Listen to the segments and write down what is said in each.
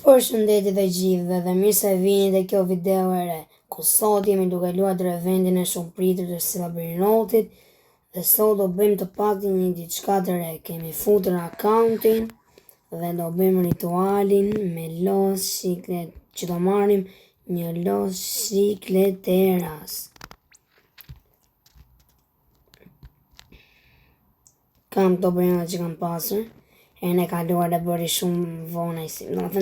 Përshëndetje të gjithëve dhe mirë se vini te kjo video e re, ku sot jemi duke luajtur eventin e shumë pritur të Celebrity dhe sot do bëjmë të paktën një diçka të re. Kemi futur akauntin dhe do bëjmë ritualin me los shiklet, që do marrim një los shikleteras. Kam këto përjona që kam pasur. Herën e kaluar e bëri shumë vonë,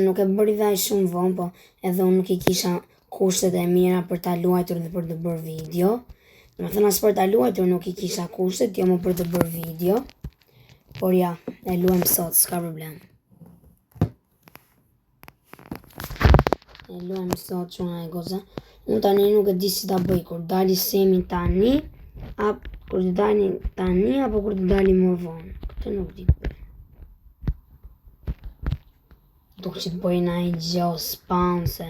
nuk e bëri dhe shumë vonë, po edhe unë nuk I kisha kushtet e mira për ta luajtur dhe për të bërë video. As për ta luajtur nuk I kisha kushtet, jo më për të bërë video. Por ja, e luajmë sot, s'ka problem. E luajmë sot çuna e goza. Unë tani nuk e di si ta bëj, kur dali Semi tani, apo kur të dali më vonë. Këtë nuk di. Duk që të bëj na I gjo spawnse.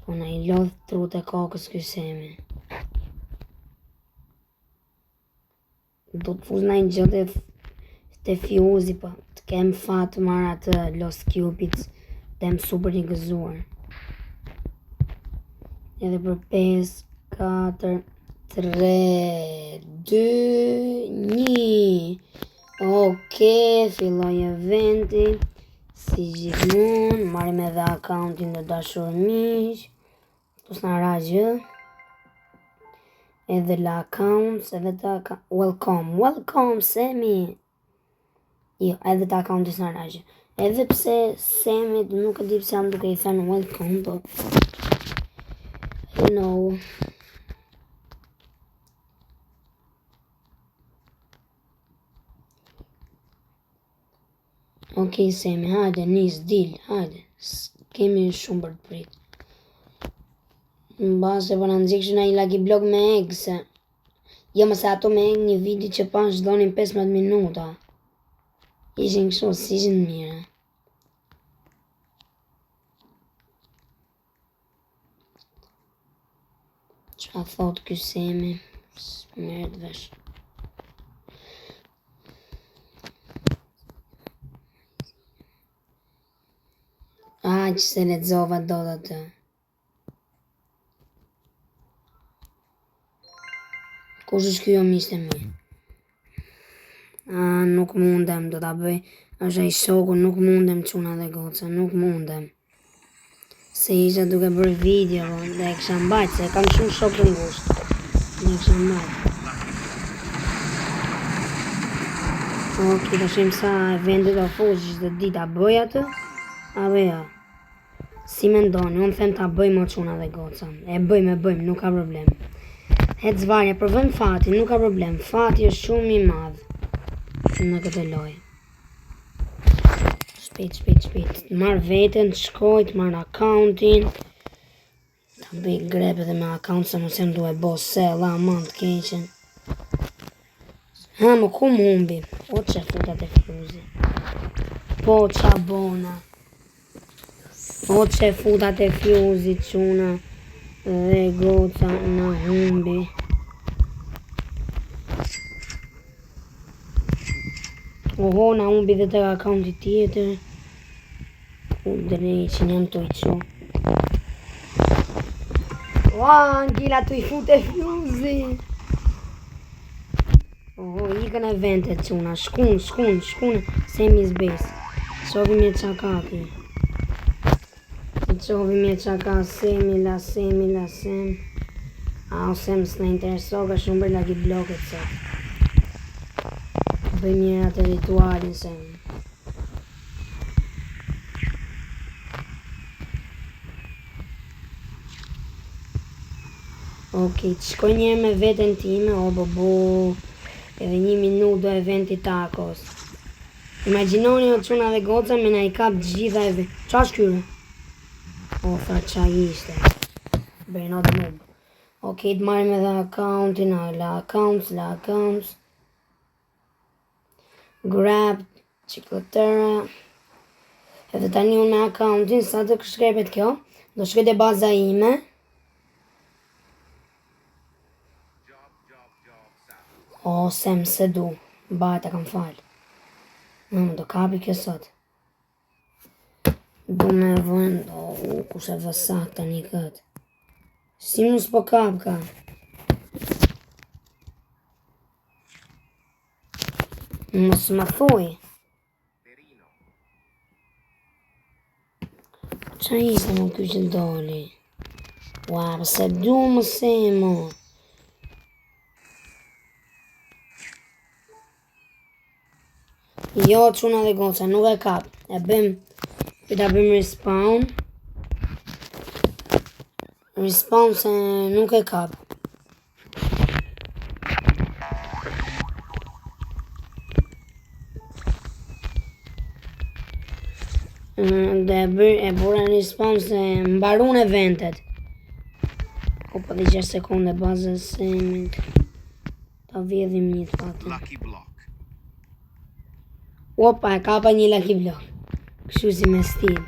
Po na I lodh trut e kokës ky Semi. Do të fuz na I gjo te fjuzi, po të kem fat të marr atë Lost Cupids, dem super I gëzuar. Edhe për 5, 4, 3, 2, 1. Okej, filloi eventi. Si gjithmonë, marrim edhe akauntin të dashur miq. Pos na ra gjë. Edhe la accounts, edhe ta welcome Semi. Jo, edhe ta akaunti s'na ra gjë. Edhe pse Semi nuk e di pse jam duke I thënë welcome, po you know. Okej Semi, hajde, nis, dil, hajde. Kemi shumë për të prit. Mbase po na nxjekshin ai Lucky Block me egg se. Jo mëse ato me egg një video që pash donin 15 minuta. Ishin kështu, s'ishin mira. Qa thot ky Semi? S'merret vesh. Që se lexova dot atë. Kush është ky o miqtë mi? Nuk mundem, do ta bëj. Është ai shoku, nuk mundem çuna dhe goca, nuk mundem. Se isha duke bërë video, dhe e kisha mbajt, se kam shumë shok të ngushtë. Dhe e kisha mbajt. Okej, do shim sa eventi do fush, çdo ditë a bëj atë? Apo ja. Si mendoni, unë them ta bëjmë o çuna dhe goca. E bëjmë, nuk ka problem. Hec varja, provojmë fatin, nuk ka problem. Fati është shumë I madh në këtë lojë. Shpejt. Marr veten, shkoj, të marr akauntin. Ta bëj grep edhe me akaunt se mos jam duhe bo sella, aman të keqen. Më ku humbi? O që futa te fjuzi. Po qa bona. O që futa te fjuzi çuna dhe goca në humbi. Oho, na humbi dhe të akaunti tjetër. Dreqin jam të I qo. Ngila të I fute fjuzi. Oho, ikën eventet çuna. Shkun. Semi's base. Qovi me qakati. Qovi me qaka Semi la Sem. O Sem s'na intereso, ka shumë bërë Lucky Blocket sot. Bëj mirë atë ritualin Sem. Okej, të shkoj njerë me veten time, o bobo, edhe 1 minutë do eventi takos. Imaginoni o çuna dhe goca me na I kap gjitha event. Qa shkyre? O, tha qa ishte. Breno dhe mund. Okej, të marim edhe akauntin, la accounts. Grab, qikletera. Edhe tani unë me akauntin, sa të shkrepet kjo, do shkrete baza ime. O, Sem se du, bajta kam falë. Do kapi kjo sot. Do me vënd, kushe vësak të një këtë. Si mu s'po kap ka? Mos më thuj. Qa ishte më kjo që doli? Ua, pëse du më se mu? Jo, quna dhe goca, nuk e kap. E bëm, ta bëm respawn. Respawn se nuk e kap. Dhe e bura respawn se mbarun eventet. Opa dhe 6 sekunde bazës se ta vjedhim një të patin. Opa, e kapa një lucky block. Kështu si me stil.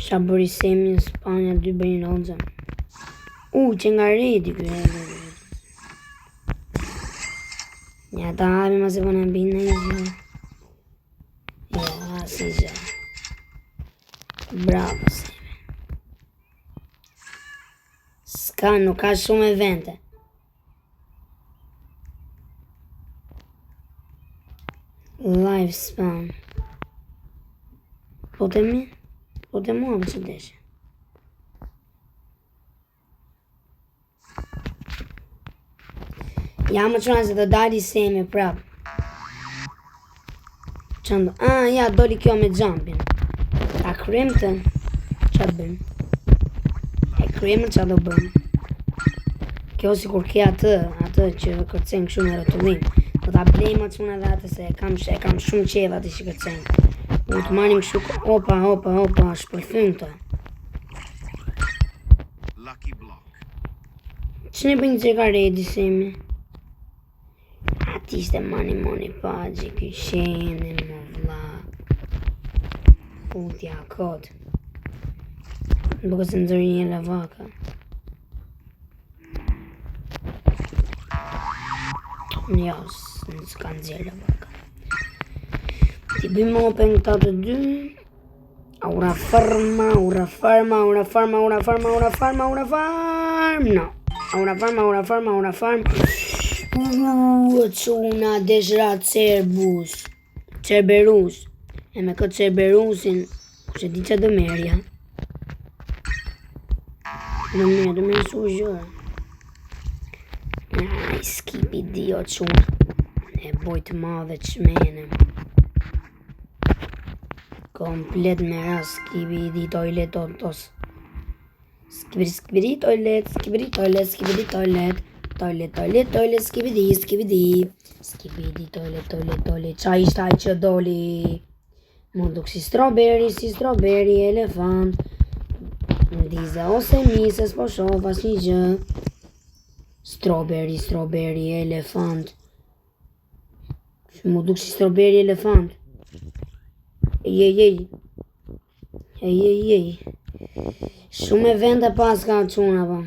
Qa bëri semi në Spanja 2 bëjnë rozën. Që nga redi kërë. Ja ta habi ma se përna binë në i gjë. Ja, si gjë. Bravo semi. Ska, nuk ka shumë evente. Live spawn. Po të mi? Po të mua më që deshe. Ja më qëna se të dali semi prap. Qëndo? Ja, doli kjo me jumpin. Ta krym të. Qa të bëm? E krym qa do bëm? Kjo si kur ke atë që kërcen këshu me rotullim. Do ta blej ma quna dhe atë se kam shumë qeva të që kërcen. U të marim këshu, opa, shpërthym të. Që ne bëjnë që ka redi semi? Ati ishte moni pagji, këj shene më vla. Futja kod. Duke se nëzëri një lavaka. Njës, nësë kanë zirë lavaka. Ti bëjmë open këta të dy. Aura farma. No. Aura farma. Quna deshra Cerberus. E me këtë Cerberusin, kushe di që dë merja. Dë merë su gjërë. Skipi dio qunë. E bojtë madhe qmenem. Komplet me ras, skipi di toilet otos. Skibidi toilet. Skibidi, toilet. Qa ishta i që doli? Më duk si strawberry, elefant. Ndize ose mises, po shof as një gjë. Strawberry, elefant. Më duk si strawberry, elefant. Ej. Shumë evente pas ka quna pa.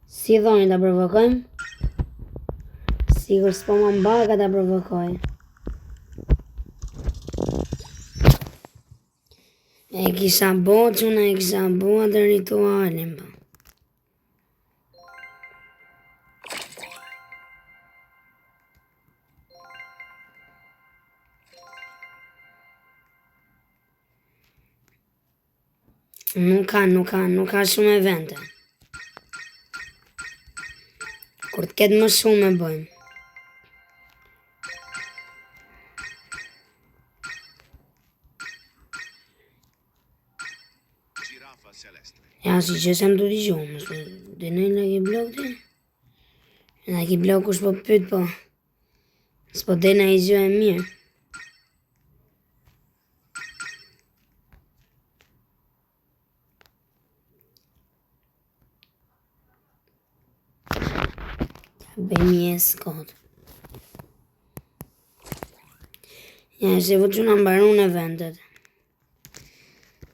Si dhoni ta provokojmë? Sigur s'po më mbaka ta provokoj. E kisha bo quna, e kisha bo atë ritualin pa. Nuk ka shumë evente. Kur të ketë më shumë e bëjmë. Ja, si që sem të t'i gjumë. Dhe në Lucky Block të? Lucky Block është po pyt po. S'po dhe në i gjë e mirë. Bëjmë jesë kodë. Ja, se vë që në mbarun e vendet.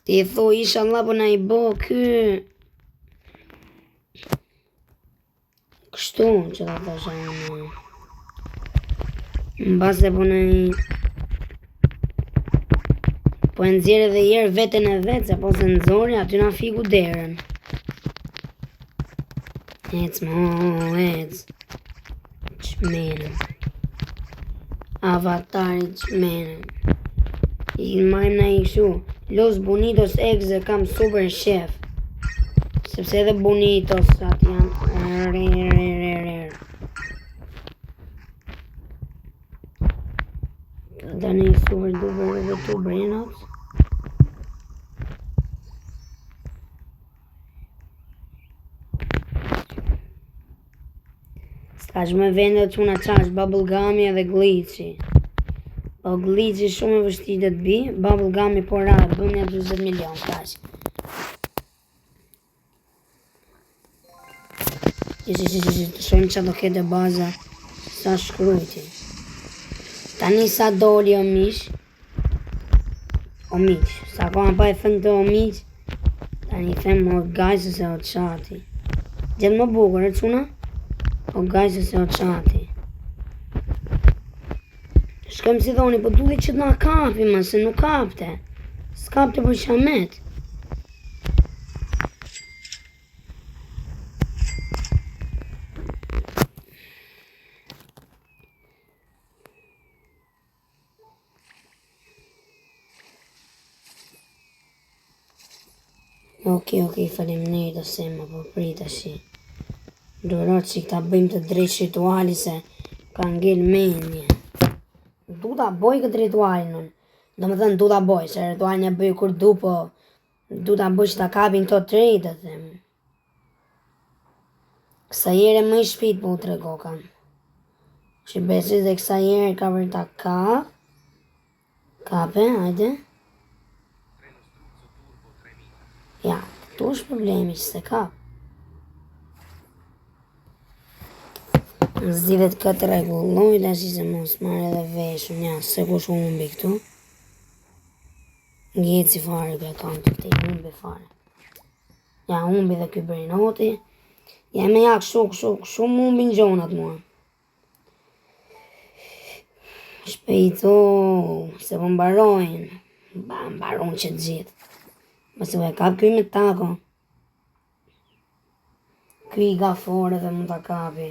Ti e tho, isha Allah po na i bo kë. Kështu që ta thosha në. Në base po na i. Po e nxjerrë edhe herë veten e vet, se po se nxori aty na fiku derën. Ec ec. Çmenën. Avatari çmenën. I majmë na i kështu. Los Bonitos Exe kam super chef. Sepse edhe Bonitos aty janë. Tani super duper edhe tu brinat. Ska që me vendet që una qash bubblegummi edhe glitchi. Po glitchi shumë e vështirë të bi, bubblegummi po ra, bën ja 20 milion kash. Të shojmë që do kete baza sa shkrujti. Tani sa doli o mish, sa kona pa e thënë të o mish, tani them o gajsës e o qati. Gjetë më bukur, e quna? O gajsës e o qati. Shkëm si dhoni, po duli që t'na kapi, ma se nuk kapte. S'kapte për shamet. Ok, faleminderit o sema, po prit ashi. Durot që këta bëjmë të drejt rituali se ka ngell menje. Du ta boj këtë ritualin unë. Do më thënë du ta boj, se ritualin e bëj kur du, po du ta boj që ta kapin këto të drejt, të them. Kësa jere më i shpit po u trego kam. Që besit dhe kësa jere ka për ta kap. Kape, hajde. Ja, këtu është problemi që se kap. Zdivet këtë regulloj, da që se mos marrë edhe veshë, nja, se kush humbi këtu. Gjeci fare këtë kanto këti, humbi fare. Ja, humbi dhe këtë brinoti. Ja, me jak shumë humbi në gjonat mua. Shpejto, se po mbarojnë. Mbarojnë që të gjithë. Mëse u e kap këj me tako. Këj gafore dhe mund të kapi.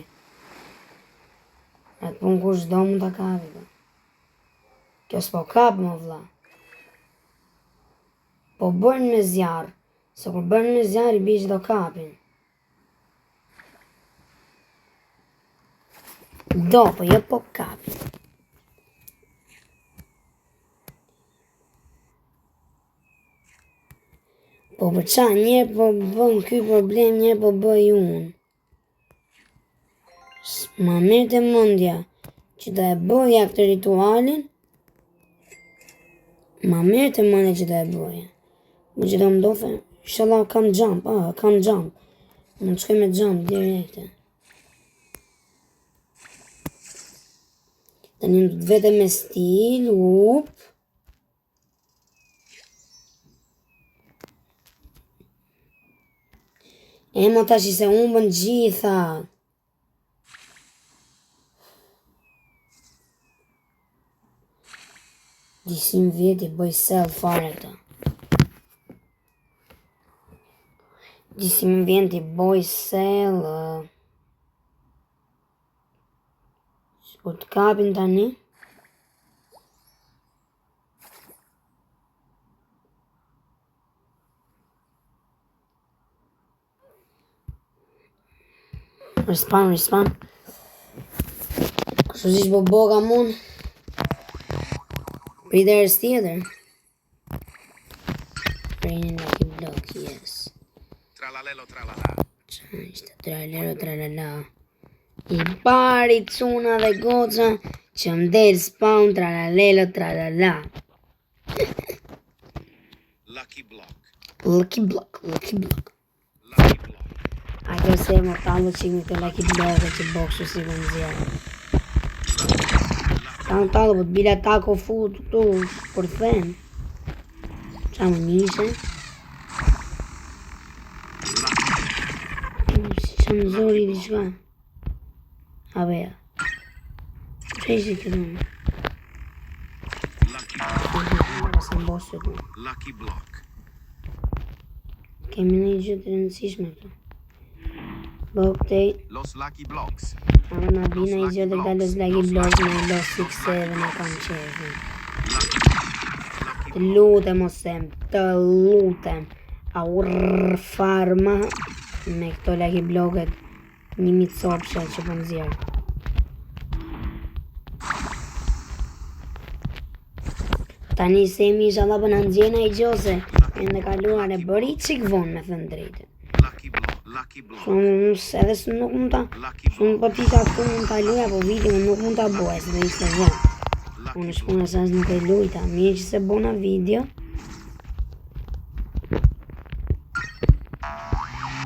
E të pun kush do mund të kapi. Kjo s'po kap më vla. Po bërnë me zjarë. Se kur bërnë me zjarë i bishë do kapin. Do, po jo po kapin. Po për qa njerë po bën këj problem, njerë po bëj unë. Ma mirë të mundja që da e bëja këtë ritualin. Ma mirë të mundja që da e bëja. Më që da më dofe, inshallah kam jump, kam jump. Më të shkoj me jump direkte. Të një të vete me stil, E mo ta që se umbën gjitha. Disim vjeti bëj sell fare këta. Disim vjeti bëj sell. Po të kapin tani. Respawn. Kështu si shbo boga mund. Prit herës tjetër. Raining like a block, yes. Tralalelo tralala. Qa ishte tralero tralala. I pari cuna dhe goca që mdel spawn tralalelo tralala. Lucky block. Lucky block. Lucky block. A kjo se më talë që një të lucky block që boksu si më nëzjerë. Ta në talë, po të bila tako fut këtu, për them. Qa më njëse? Qa më zori di shka? A beja. Që ishte këtë më? Lucky block. bossit më. Lucky block. Kemi një gjë të rëndësishme këtu. Bëktej, Los lucky blocks. ama na bina i gjë dhe ka los lucky blocks me los 6-7 e kam qefin. Të lutem osem, të lutem. A urrë farma me këto lucky blocket 1000 copsha që po nxjerr. Tani semi inshallah po na nxjerrna i gjose. Në kaluar e bëri çik vonë me thënë drejtën. Lucky block. Lucky block. Edhe se nuk mund ta... Unë po tisa këtu mund ta luja, po video nuk mund ta bëj, se do ishte vonë. Unë shpuna sa nuk e lujta, mirë që se bona video.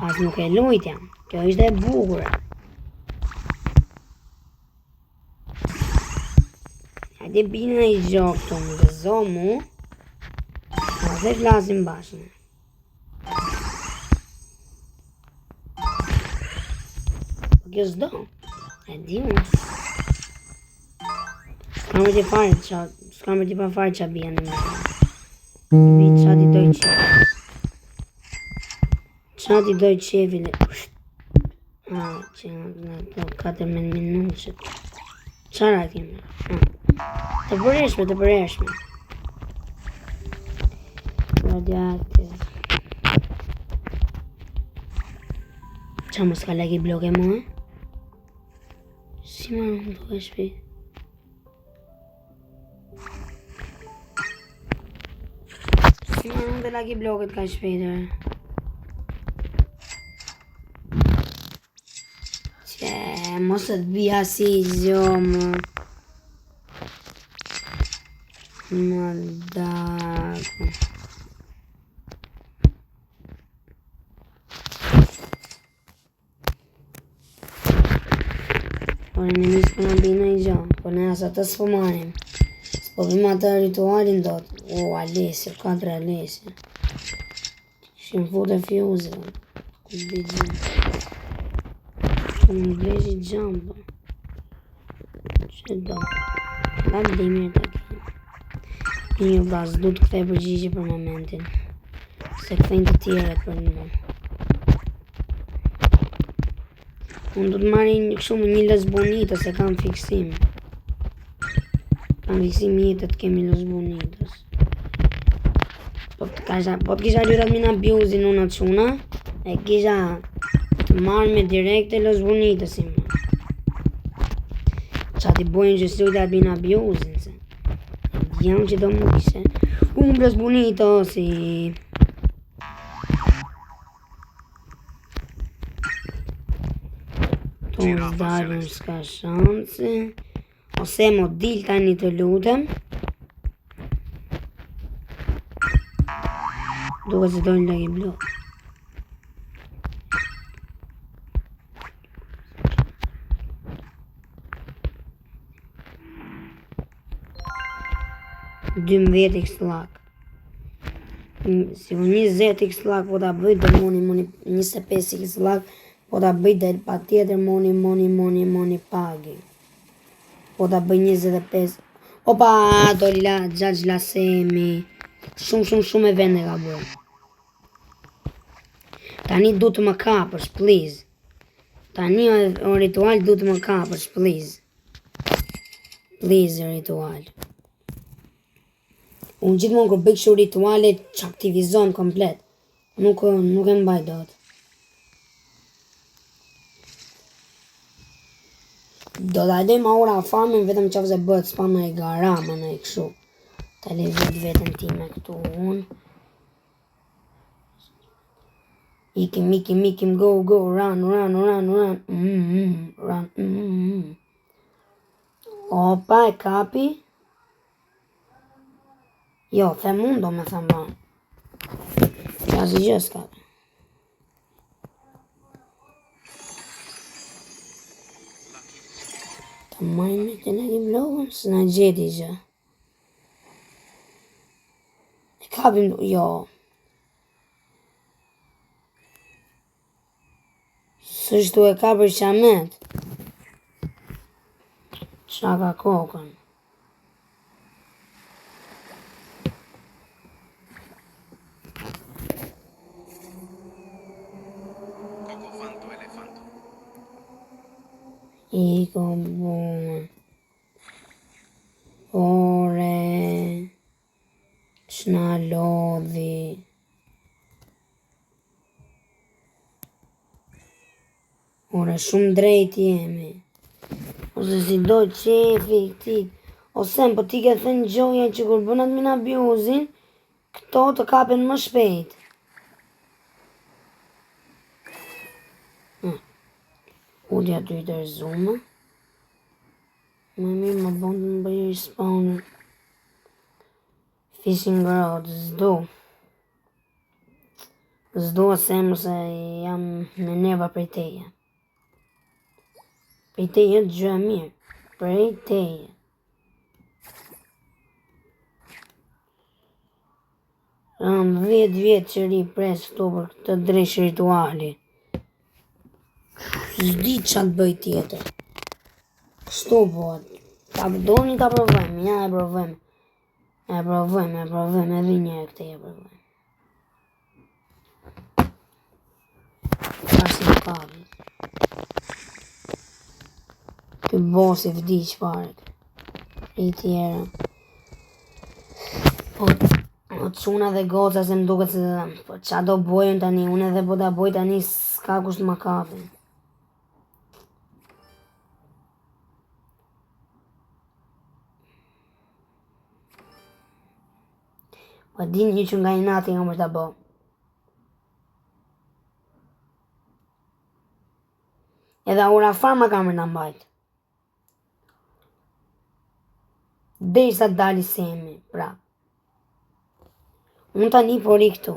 As nuk e lujtja, kjo ishte e bukur. Hajde bina i gjok të më gëzo mu. Ma se flasim bashkë. Kjo s'do, e di unë. S'kam e t'i pa farë qa bia në me. Vi qa ti doj qefi. Qa ti doj qefi le... që në to 4 minutë. Qara kime? Të përreshme. Radioaktiv. Qa mos ka lagi bloke mua? Si ma nuk do e shpejt. Si ma nuk do lagi bloket ka shpejtër. Qe, mos të bia si gjomë. Më dakë. Por në njësë për në bina i gjo, por në asë të s'po marim. S'po bim atë ritualin do të. O, Alesja, 4 Alesja. Shim fute fjuze. Ku bëgjim. Ku më blejshi gjamba. Që do. La dimir të kemë. Një bazë, du të kthej përgjigje për momentin. Se kthejnë të tjeret për në më. Unë du të marrin shumë një Los se kam fiksim. Kam fiksim jetët kemi Los Bonitos. Po të kisha lyrat mina abuzin unë atë shuna, e kisha të marrë me direkte Los Bonitosin. Qa ti bojnë që së atë mina abuzin se. Jam që do më kishe. Unë Los Bonitosi. Tonë zdarën s'ka shanse. Ose mo dil tani të lutem. Duke se dojnë lagi blok. Dëmbet x lak. Si u 20 x lak po ta bëj dhe moni 25 x lak po ta bëj dhe pa tjetër moni pagi. Po ta bëj 25. Opa, doli la gjaq la semi. Shumë e vende ka bërë. Tani du të më kapësh, please. Tani o ritual du të më kapësh, please. Please, ritual. Unë gjithmonë kur bëj kështu rituale që aktivizon komplet. Nuk e mbaj dot. Do t'a dojmë aura farmën vetëm qofse bëhet spam e garama në e kështu. Ta lezit vetën ti me këtu unë. Ikim, go, run. Opa, e kapi. Jo, them unë do me them ba. Ja si gjë s'kapi. Ta majnë me të legi blogën, s'na gjeti gjë. E kapim, jo. Sështu e kapër qamet. Qa ka kokën. I kombun. Ore. Shna lodhi. Ore, shumë drejt jemi. Ose si do qefi këti. Ose po ti ke thënë gjoja që kur bën admin abuzin, këto të kapen më shpejt. Udja ty të rëzumë. Më mirë më bëndë më bëjë i spawner. Fishing rod, zdo. Zdo se mëse jam me neva prej teje. Prej teje të gjë mirë. Prej teje. Ram 10 vjetë që ri pres këto për këtë dresh rituali. Zdi që të bëj tjetër. Kështu bëhet. Ta doni ta provojmë, ja e provojmë. E provojmë, edhe një këtë e provojmë. Pasi në kavi. Kë bosi vdiq parek. I tjera. O quna dhe goca se më duket se po qa do bojën tani, unë edhe po da boj tani s'ka kusht më kafe. Po din një që nga i nati nga më të bo. Edhe ura farma kamer në mbajt. Dhe sa dali semi, pra. Unë tani pori këtu.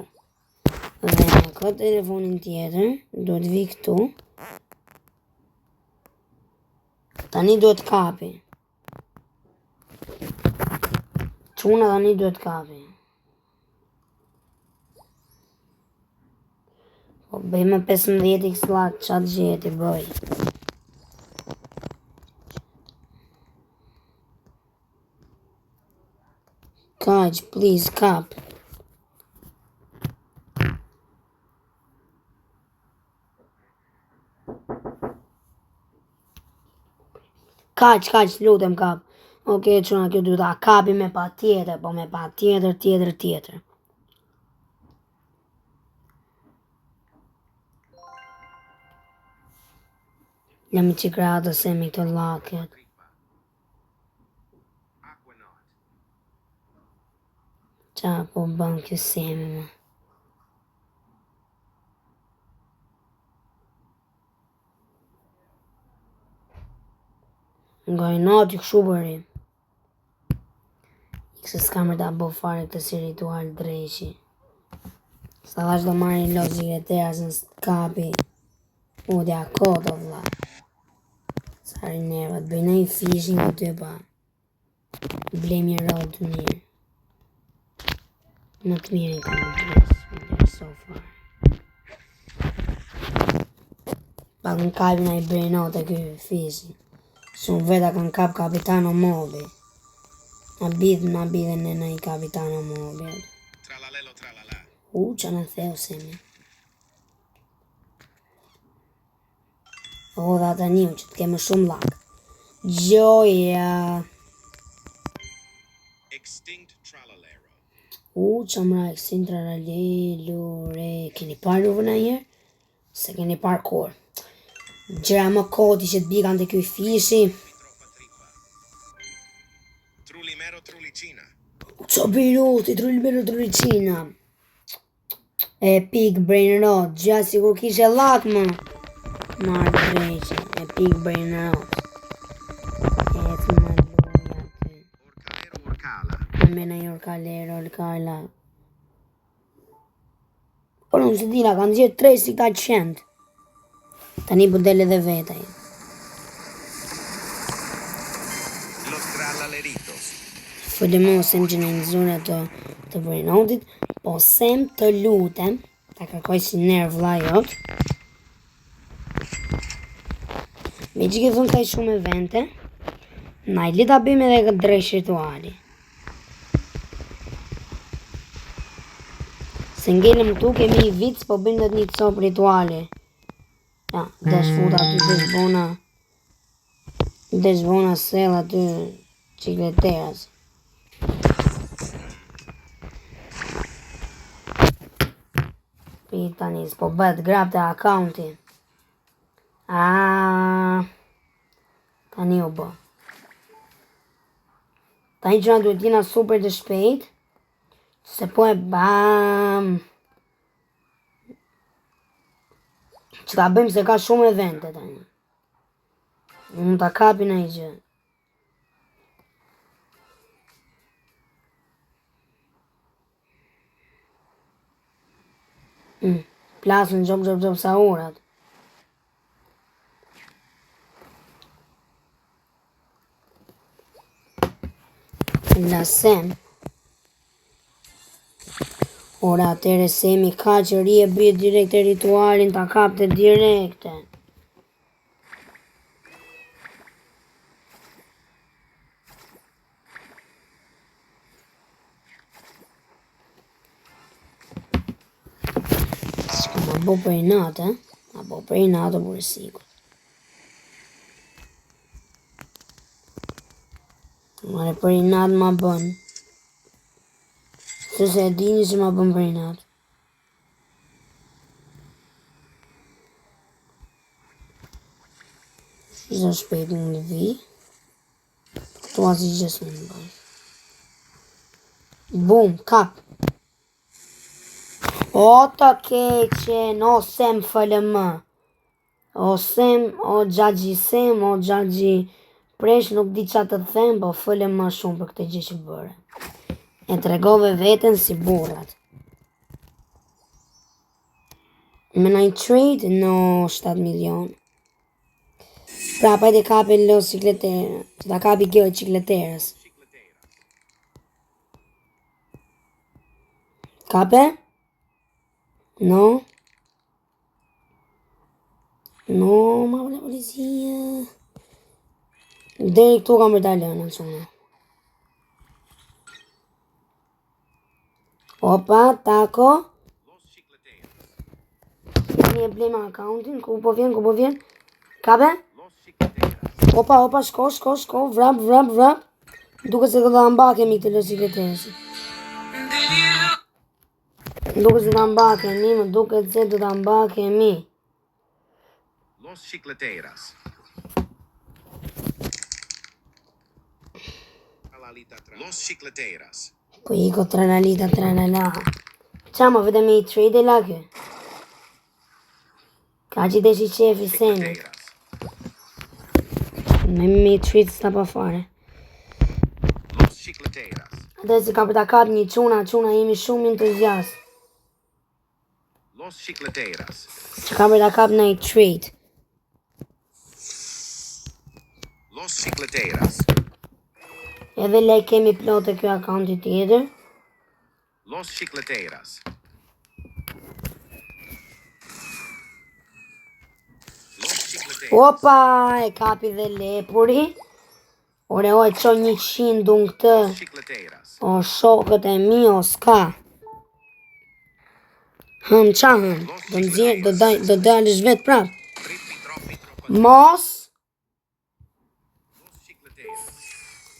Dhe në këtë telefonin tjetër, do të vi këtu. Tani do të kapi. Quna tani do të kapi. Po bëjmë 15x lat, qatë gjeti bëj. Kaq, please, kap. Kaq, lutem kap. Okej, quna kjo duhet a kapi me pa tjetër, po me pa tjetër. Jam i qikratë se me këto laket. Qa po bën kjo semi më. Nga i nati këshu bëri. Ikse s'kam rëta bo fare këtë si ritual dreshi. Sa dhash do marri logike të asë në s'kapi. Udja kodo vla. Sari nervat, bëjna i fishing o ty pa. Blame your road të mirë. Në të mirë i kam dresh, so far. Pak në kapin a i bërino të kjo fishing. Shumë veta kanë kap kapitano mobi. Na bidhe në i kapitano mobi. Tralalelo tralala. Që në theu semi. O dhe ata një që të kemë shumë lak. Gjoja. Extinct tralalero. Që mëra extinct tralalelo re. Keni parë uve në njerë? Se keni parë kur. Gjera më koti që të bikan të kjo fishi. Trulimero trulicina. Që piloti, trulicina. Epic brain rot, gja si kur kishe lak më. Marrë dreqe, epic brain rot. E të më luja të. Orcalero orcala. Mena i orcala. Por unë se dira, kanë gjithë 3 si ka qend. Tani po del edhe vetaj. Los tralaleritos. Fëdëmosem që në nëzune të brinotit, po sem të lutem, ta kërkoj si nerv vla jot. Me që ke thun kaj shumë evente, na i lita bim edhe këtë dresh rituali. Se ngelëm këtu kemi i vic, po bëjmë dhe një cop rituali. Ja, desh futa aty desh bona. Dhe zhvona sell aty cikleteras. Pi tani s'po bëhet grab të akaunti. Tani u bë. Tani që na duhet jena super të shpejt. Se po e bam. Që ta bëjmë se ka shumë evente tani. Mund ta kapin ai gjë. Plasën gjop sa urat. Lasem. Ora atere Semi ka që ri e bje direkt e ritualin ta kapte direkte. Ma bo për i natë, ma bo për i natë për sigur. Mare për i natë ma bën. Se e dini që ma bën për i natë. Shqisa shpejt në vi. Këtu asë i gjesë në bëj. Bum, kap. O të keqen, o sem FLM. O sem, o gjagji sem, o gjagji presh, nuk di qa të them, po FLM shumë për këtë gjë që bëre. E tregove veten si burrat. Me na i trade në 7 milion. Pra, pa e kape lo cikletera. Që ta kapi kjo e cikleterës. Kape? No. No, ma vële polizia. Deri këtu kam rëdalën, në shumë. Opa, tako. Një e blema accountin, ku po vjen. Kape? Opa, shko, vrap. Duke se të da mbakemi këtë lo cikleterës. Duke se të mbakemi, më duke se të da mbakemi. Los Chicleteras. Los Chicleteras. Po iko tranalita. Qa më vetëm i trade e lake? Ka që desh i qefi seni. Me i trade s'ta pa fare. Los Chicleteras. Ate si ka për ta kap një quna jemi shumë entuziast. Los Chicleteras. Që ka për ta kap në i trade. Los Chicleteras. Edhe le kemi plotë kjo akaunti tjetër. Los Chicleteras. Los Chicleteras. Opa, e kapi dhe lepuri. Ore, o e qo 100 dun këtë. Los Chicleteras. O shokët e mi, o s'ka. Qa hëm? Do dalësh vetë prap. Troppi. Mos. Los Chicleteras.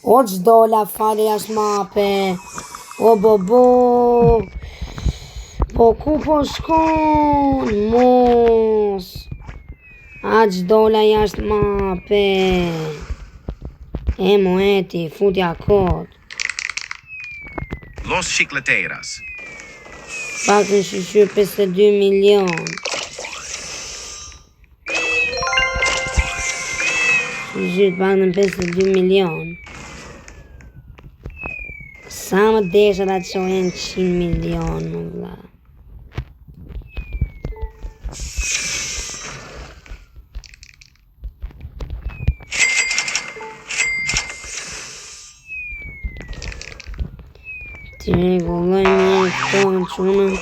O qdola fare jashtë mape. O bobo. Po ku po shkon? Mos. A qdola jashtë mape. E moeti, futja kod. Los Chicleteras. Pak në shqyqyr 52 milion. Shqyqyr pak në 52 milion. Sa më desha ta qojen 100 milion, më vla. Ti regulloj mirë këto në qunën.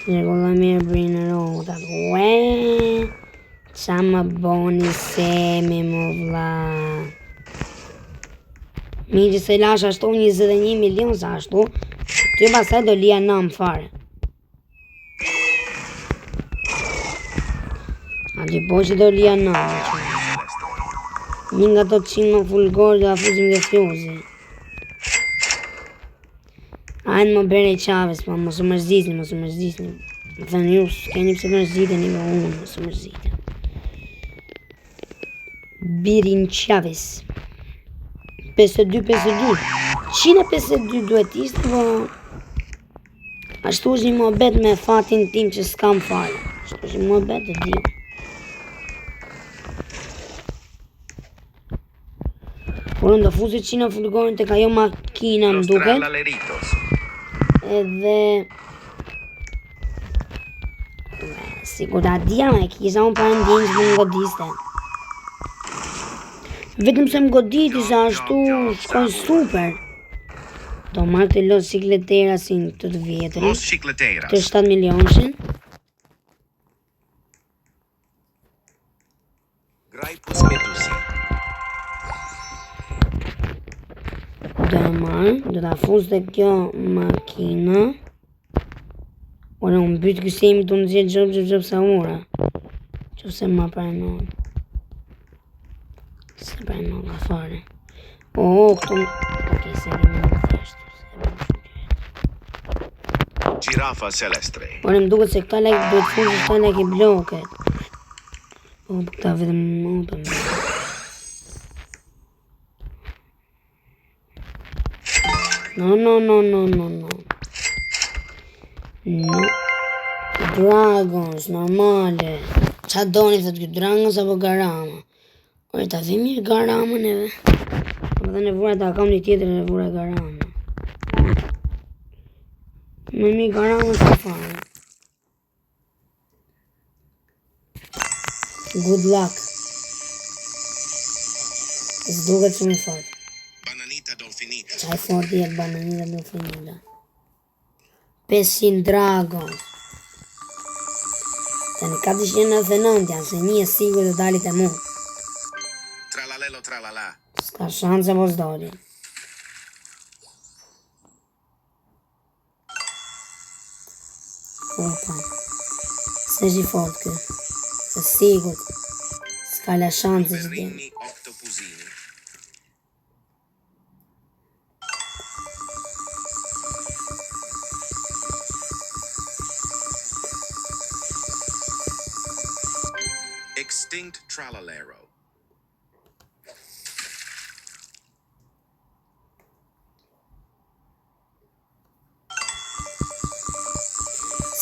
Ti regulloj mirë brinë rotat. Ue, qa më boni Semi, më vla. Mi që se lash ashtu 21 milion sa ashtu, ty pasaj do lija nam fare. Gji po që do lia nave që. Celestre. Një nga to 100 fulgor dhe afuzim dhe fjuzi. Ajnë më bere i Qaves, pa mos u mërzitni. Më thënë ju, s'keni pse mërzitni, po unë mos u mërzitni. Birin Qaves. 52. 152 duhet ishte, po... Ashtu është një muhabet me fatin tim që s'kam fare. Ashtu është një muhabet e di. Por unë do fuzit 100 fulgorin të ka jo makina më Los duket. trallalleritos. Edhe... Sigur ta dija me kisha unë para ndjenjë që më godiste. Vetëm se më goditi sa ashtu shkoj super. Do marrë të lot cikleterasin të vjetërin. Los chicleteras. Të 7 milionëshin. Graipus medusi. Do e marrë, do ta fuz të kjo makina. Ora unë bytë kësemi të në gjithë gjop sa ura. Që se ma pranon. Se pranon ka fare. Këtu... Ok, se rime në thjeshtu. Girafa celestre. Ora më duket se këta like duhet fuzë këta like i bloket. Këta vetëm open. No. No. Dragons, normale. Qa doni thët këtë dragons apo garama? Ore ta vi mirë garamën edhe. Më dhe në vura ta kam një tjetër në vura garama. Më mirë garamën se fare. Good luck. S'duket shumë fort. Bananita dolfinita. Qaj fort jetë bananita dolfinita. 500 dragons. Tani 499 janë, se një e sigur të dalit e mu. Tralalelo tralala. S'ka shanse mos doli. Opa. Se që fort kë. Se sigur. S'ka la shanse që t'jem. Verini octopusini. Extinct trallalero.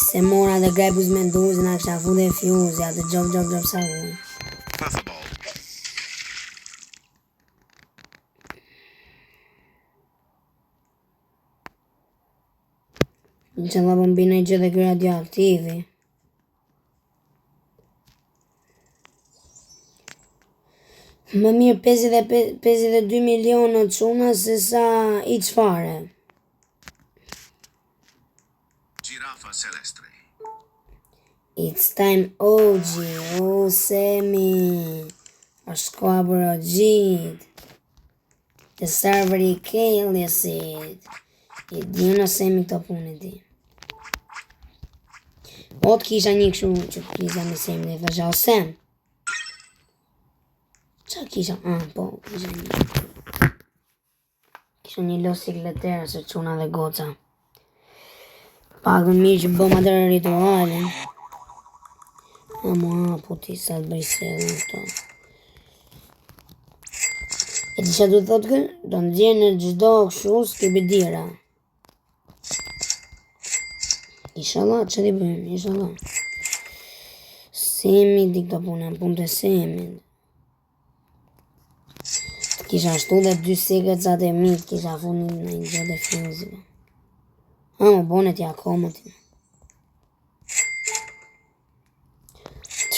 Se mora dhe grepus me nduzin a kësha fu dhe fjuzja dhe gjop sa unë. Puffball. Në që nga pëmbina i gjë dhe kërë radioaktivi. Më mirë 52 milionë quna se sa i qfare. Girafa celestre. It's time OG, o semi. Është koha për OG-t. Të serveri Kalesit. I dina semi këto punit ti. Po të kisha një këshu që kisha me semi dhe thasha o sem. Qa kisha? Po, kisha një. Kisha një los cikletera se quna dhe goca. Pak më mirë që bëm atër ritualin. Po ti sa të bëj se dhe këto. E ti që du të thotë kë? Do në gjenë në gjdo këshu s'ke bidira. Inshallah, që ti bëjmë? Inshallah. Semi di këto punë të semi. Kisha ashtu dhe 2 sekrecat e mitë, kisha funin në një gjë dhe fjuzive. Më bonet ja komoti.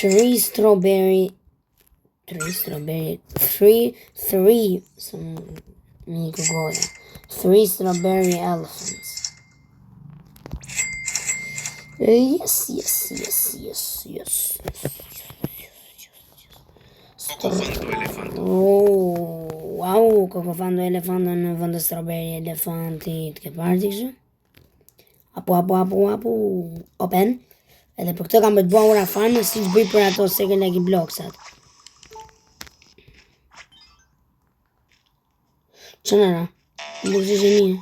3 strawberry, mi Google. 3 strawberry elephants. Yes. Cocofando elefanto. Wow, cocofando elefanto në vend të strawberry elefantit. Ke parë ti kështu? Apo. Open. Edhe për këtë kam bëjt bua ura farmë, si që bëj për ato second leggy blocksat. Që nëra? Më bërë që një.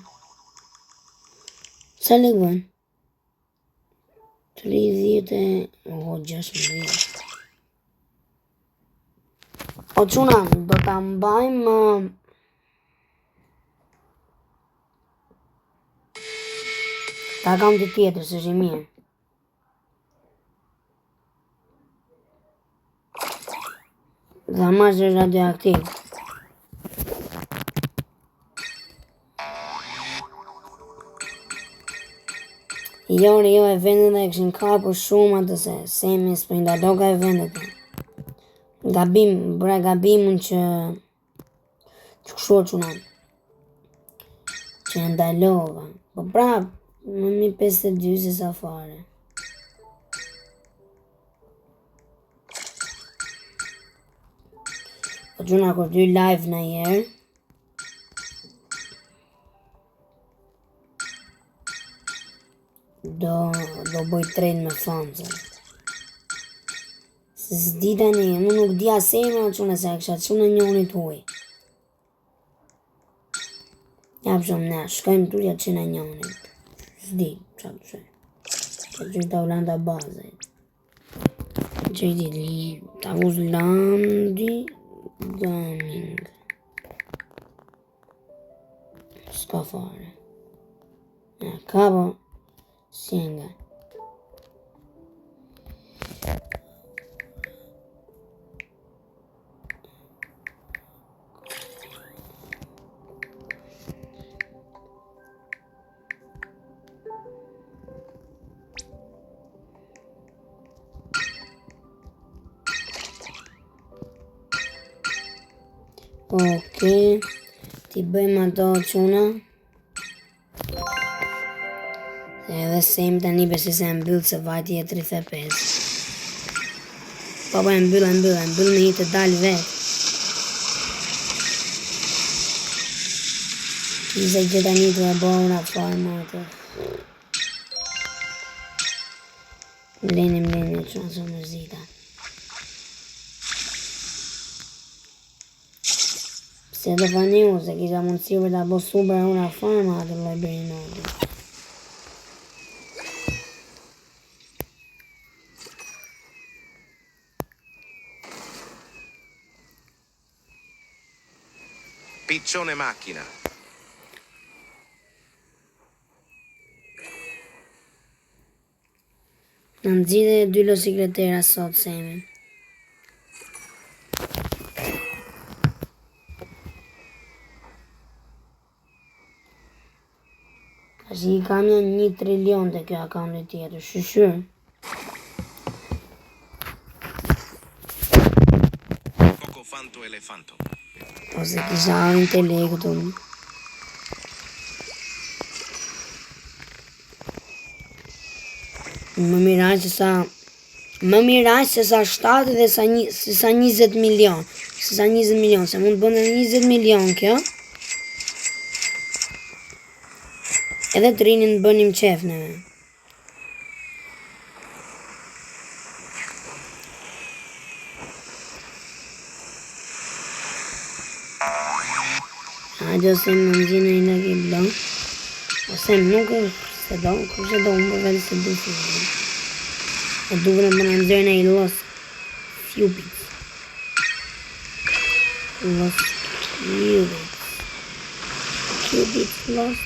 Sa le bën? 16. O quna, do ta mbajmë... Ta kam të tjetër, së që mirë. Dhe marrë është radioaktiv. Jo e vendet dhe e këshin kapur shumë atëse, semi s'po i ndaloka e vendet. Gabimun që këshuar quna. Që e ndalova. Po prap, më mi 52 si sa fare. Po quna kur dy live në jerë. Do bëj trend me fanza. Se s'di tani, mu nuk di asema quna se a kësha quna njonit huj. Jap shumë ne, shkojmë turja që në njonit. S'di, qatë që. Që ta ulanda bazaj. Që i di, ta Uzlandi Gaming. S'ka fare. Ka po. Sjenga. Okej, ti bëjmë ato quna. Edhe se im tani besi se mbyllë se vajti e 35. Po e mbyllë me i të dalë vetë. Kise që tani të e bërë nga farma atë. Mleni që nësë mërzita. Se dhe faniu se kisha mundësi për të bo super una farma atë loj berinati. Piccione macchina. Në nëzidhe 2 lo sekretera sot semi. Ashtë i kam janë 1 trilion të kjo akaunti tjetër, shëshyr. Cocofanto elefanto. Ose kisha intelektum. Më miraj se sa 7 dhe sa 20 milion. Se sa 20 milion, se mund të bëndë 20 milion kjo. Edhe të rinin të bënim qef nëve. Hajde ose më nëzine i në ki blon. Ose më nuk se do, kërse do më përveli se du si vëllë. E duke në më nëzirën e i los Cubits. Los Cubits. Cubits, los.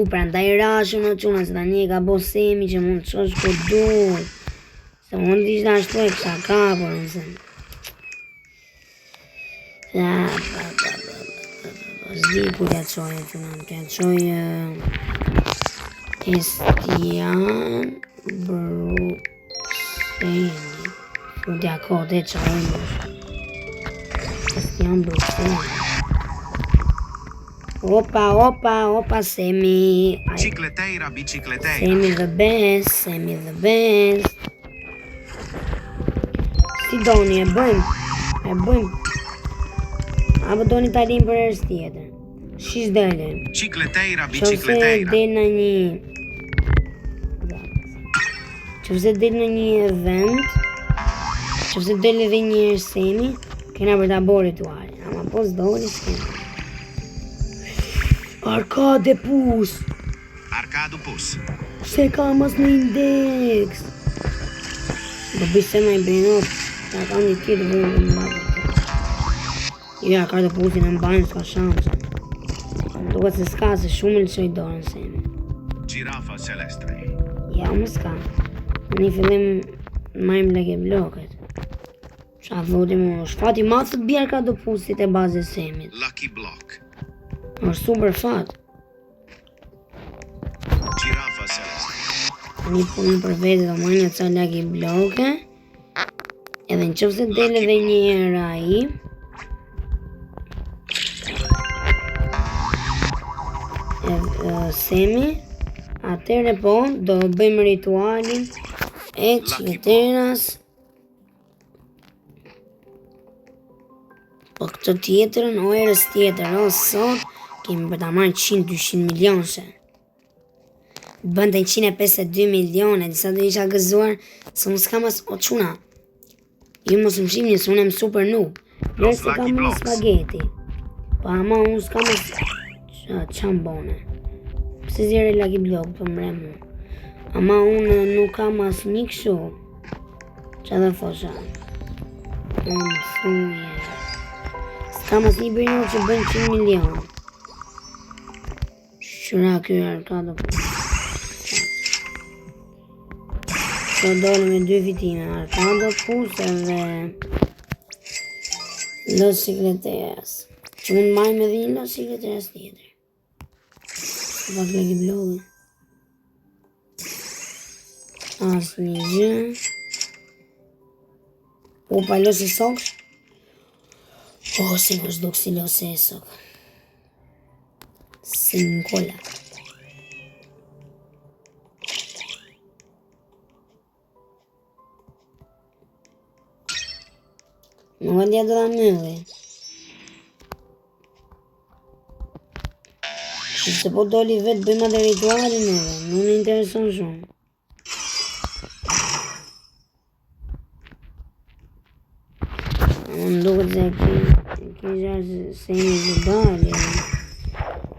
Prandaj rashu në quna, se tani e ka bo semi që mund të shosh ku du. Se mund të ishtë ashtu e kësha kapur, nëse. Zdi ku t'ja qojë, quna, t'ja qojë Estian Bruxelli. Mund t'ja kote qojë, Estian Bruxelli. Opa, Semi. Cicleteira, bicicleteira. Semi the best. Si doni, e bëjmë. Apo doni ta lim për herë tjetër. Shish dalin. Cicleteira, Qofse bicicleteira. del në një event, qofse del edhe një herë Semi, kena për ta bërë ritualin. Ama po s'doli s'kena. Arkade pus. Arcado pus. Se ka mas në indeks. Do bëj se ma i brinot. Ta ka një tjetë vërë në mbajtë. Jo, Arkade pusin në mbajnë s'ka shanse. Duke se s'ka se shumë lë që i dorën Semi. Girafa celestre. Ja, më s'ka. Në fillim majmë lege bloket. Qa thotim është fati mathët bjerë ka do pusit e bazë e Semit. Lucky block. është super fat. Girafa celestre. Një punë për vete do marrë një ca lege bloke. Edhe në qëfë se del edhe një herë ai. Semi. Atëre po, do bëjmë ritualin e qiketeras. Po këtë tjetërën, o erës tjetër, o sot, kemi për ta marrë 100-200 milionse. Bënte 152 milione, disa do isha gëzuar, se unë s'kam as o quna. Ju mos më shimni, se unë em super noob. Nërë se kam një spageti. Po ama unë s'kam as qambone. Pse zjere Lucky Block për mremu. Ama unë nuk kam as një këshu. Qa dhe thosha. Unë thuje. S'kam as një brinur që bën 100 milion. Shqyra kjo Arkado pus. Që dole me 2 fitime. Arkado pus edhe Los Secreteras. Që mund majmë edhe një Los Secreteras tjetër. Pak Lucky Block. Asë një gjë. Opa, Los e soksh. Oh, se më shduk si Los e sok. Si në kolla. Nuk e dja do da mëlli. Se po doli vetë bëjmë atë ritualin edhe, nuk në intereson shumë. Më duket se kisha Semi që dali.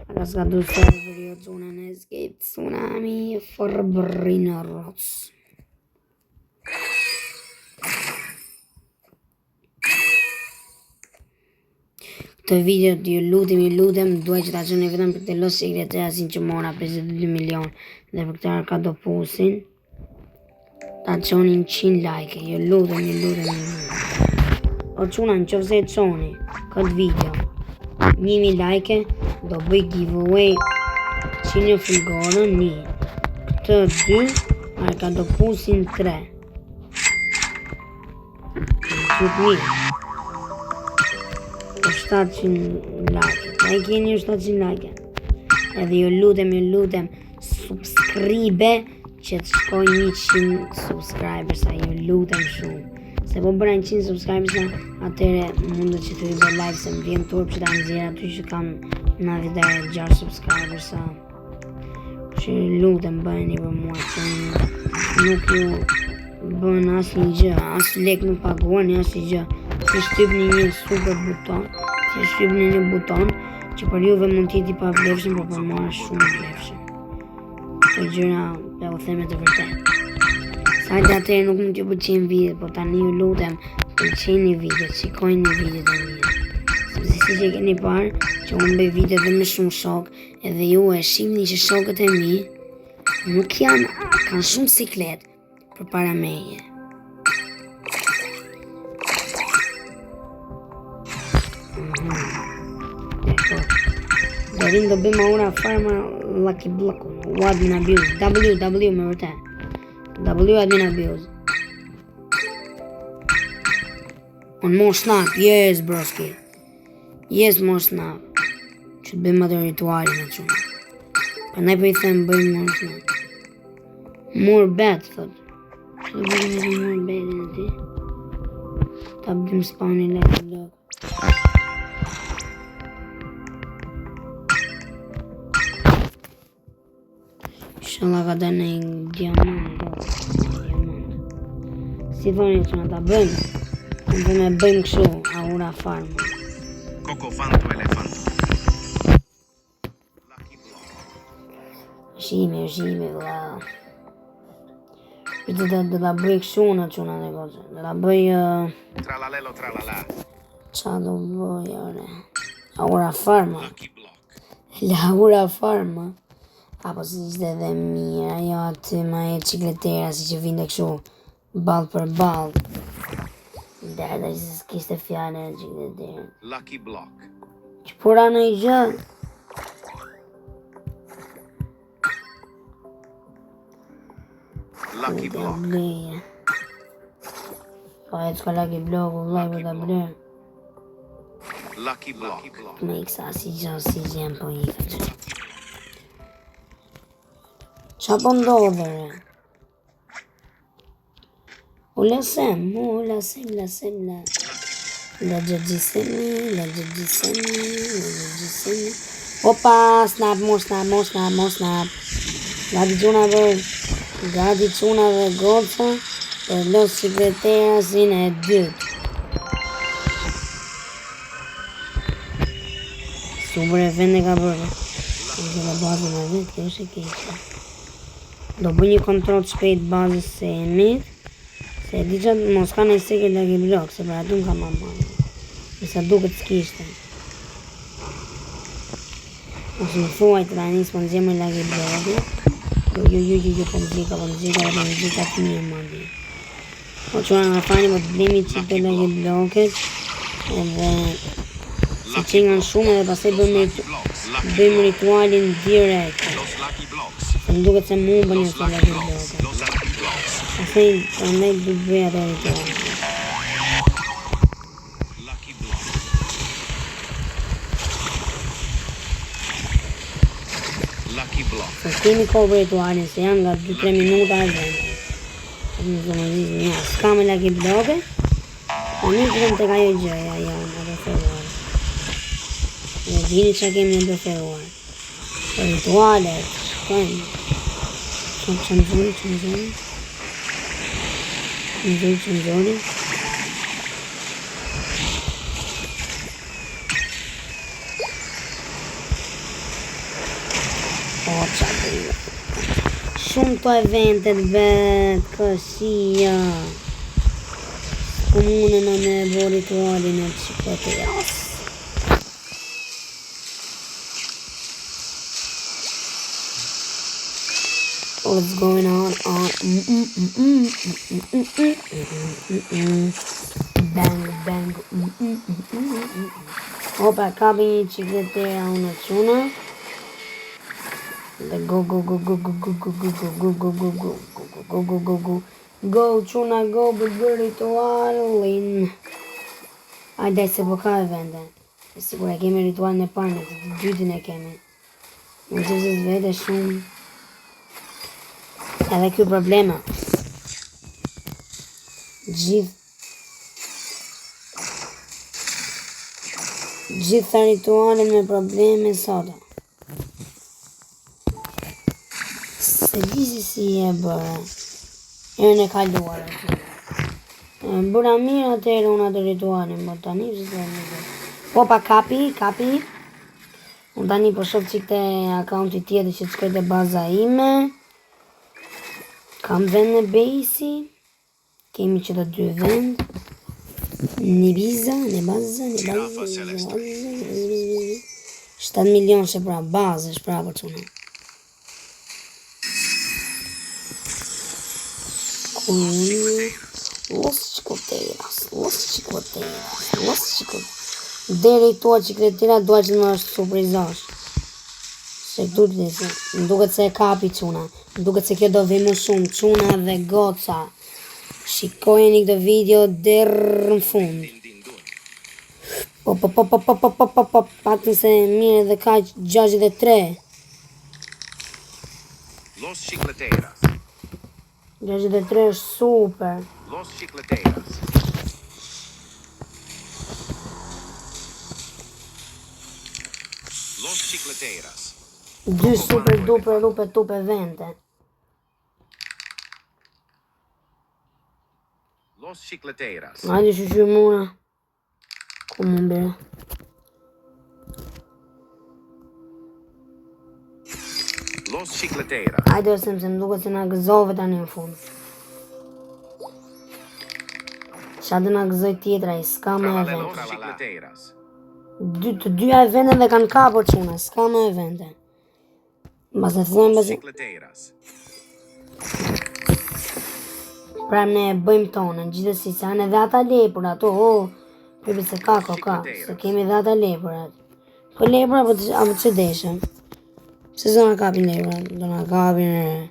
Aka s'ka du server jo cuna në Escape Tsunami Fërbrinë Rots. Këtë video të ju lutem, duaj që ta qënë vetëm për këtë Los Secreterasin që mora 52 milion dhe për këtë Arkado pusin ta qonin 100 like, ju lutem. O quna në qëfë se qoni këtë video 1000 like do bëj giveaway që një frigorën 1, këtë 2, Arkado pusin 3. Këtë 1. 700 like. Ta I keni 700 like. Edhe ju lutem subscribe që të shkoj 100 subscribers. Ju lutem shumë. Se po bëra 100 subscribers atëre mundet që të bëj live se më vjen turp që ta nxjerr aty që kam 96 subscribers. Që lutem bëni për mua që nuk ju bën asnjë gjë, as lek nuk paguani asnjë gjë. Që shtypni një super buton, që shtypni një buton që për juve mund t'jeti pa vlefshëm, por për mua është shumë vlefshëm. Këto gjëra dhe u theme të vërtet. Sajtë atëherë nuk mund t'ju pëlqejnë video, por tani ju lutem pëlqejni video, shikojni videot e mia. Sepse si që keni parë që unë bëj video dhe me shumë shok, edhe ju e shihni që shokët e mi nuk kanë shumë siklet përpara meje. Dorim do bëjmë ora farma Lucky Block-un. Admin abuse. W me vërtet. W admin abuse. On more snap. Yes, broski. Yes, more snap. që të bëjmë atë ritualin e quna. Prandaj po I them bëjmë more bet, thot. Që të bëjmë edhe more betin e ti. Ta bëjmë spawni level blok. Inshallah ka dhe në diamant. Si thoni që në ta bëjmë? Dhe me bëjmë këshu, aura farm. Cocofanto elefanto. Lucky block. Shime, vla. Dhe ta bëj këshu në quna dhe goqe. Dhe ta bëj... Tralalelo tralala. Qa do bëj, ore? Aura farma. Lucky block. Laura farma. Apo si ishte dhe mirë, ajo aty ma e qikletera si që vinde këshu ball për ball. Dhe që s'kishte fjane e qikletera. Lucky block. Që pura në I gjë. Lucky block. Bleje. Pa e t'ka lucky block, vllaj për ta bre. Lucky block. Me I kësa si gjem po I ka. Qa po ndodhe, re? Lasem. La gjëgjisemi. Opa, snap. Gati quna dhe goca për los sekreterasin e dytë. Super e vende ka bërë. Në bazën e vetë, kjo është e keqe. Do bëj një kontrol të shpejt bazës se e mit. Se di që mos ka nëjë sekret lucky block, se për aty m'ka mamani. Nësa duket s'kishte. Mos më thuaj të ranis po nëzjemë lucky block. Jo, po mëzika të një mandi. Po që nga fani po të blimi që të lucky blocket. Edhe se që nga në shumë edhe pasaj bëjmë ritualin direkt. Se më duket se mu bë një të lucky blocket. Pasaj prandaj du të bëj ato ritual. Se kemi kohë për ritualin, se janë nga 2-3 minuta e vende. Në zonë zizë një, s'ka me lucky blocket. Po një të të ka jo gjëja, janë në doferuar. Dhe dini që kemi në doferuar. Për ritualet, shkojmë. Që më zoni. O, qa të ju. Shumë të eventet bet, kësia. S'ku mune në me bo ritualin e qikote jas. What's going on? Bang. Opa, kapi një qikletera unë quna. Dhe go. Go, quna, go, bërë ritualin. Ajde, se po ka e vende. E sigur e kemi ritualin e parë, të dytin e kemi. Në që se zvete shumë. Edhe kjo problema. Gjitha ritualin me probleme sota. Se disi si e bërë. Erën e kaluar. Bëra mirë atërë unë atë ritualin, më tani që se më bërë. Opa, kapi. Unë tani po shof qik të akaunti tjetër që të shkoj të baza ime. Kam vend në bejsi. Kemi që të 2 vend. Në baza. 7 milion që pra bazë është pra për qënë. Los chicoteiras. Deri tua qikletera dua që më është surprizosh. Se këtu të disë, më duket se e kapi quna. Më duket se kjo do vi më shumë, quna dhe goca. Shikojeni këtë video dërë në fund. Paktën se mirë edhe kaq 63. Los chicleteiras. 63 është super. Los chicleteiras. Los chicleteiras. 2 super duper lupe tupe vente. Los chicleteiras. Hajde shqyqy muna. Ku më mbire. Los chicleteiras. Hajde ose më duket se na gëzove tani në fund. Qa dhe na gëzoj tjetra i s'ka më event. Los chicleteiras. Të dyja eventet dhe kanë kapur quna, s'ka më evente. Mbas e thujem Los basi. chicleteiras. Pra ne e bëjmë tonën, gjithësi se anë edhe ata lepur ato, përbi se ka, se kemi edhe ata lepurat. Po lepur apo që deshëm? Se zona kapin lepurat, do na kapin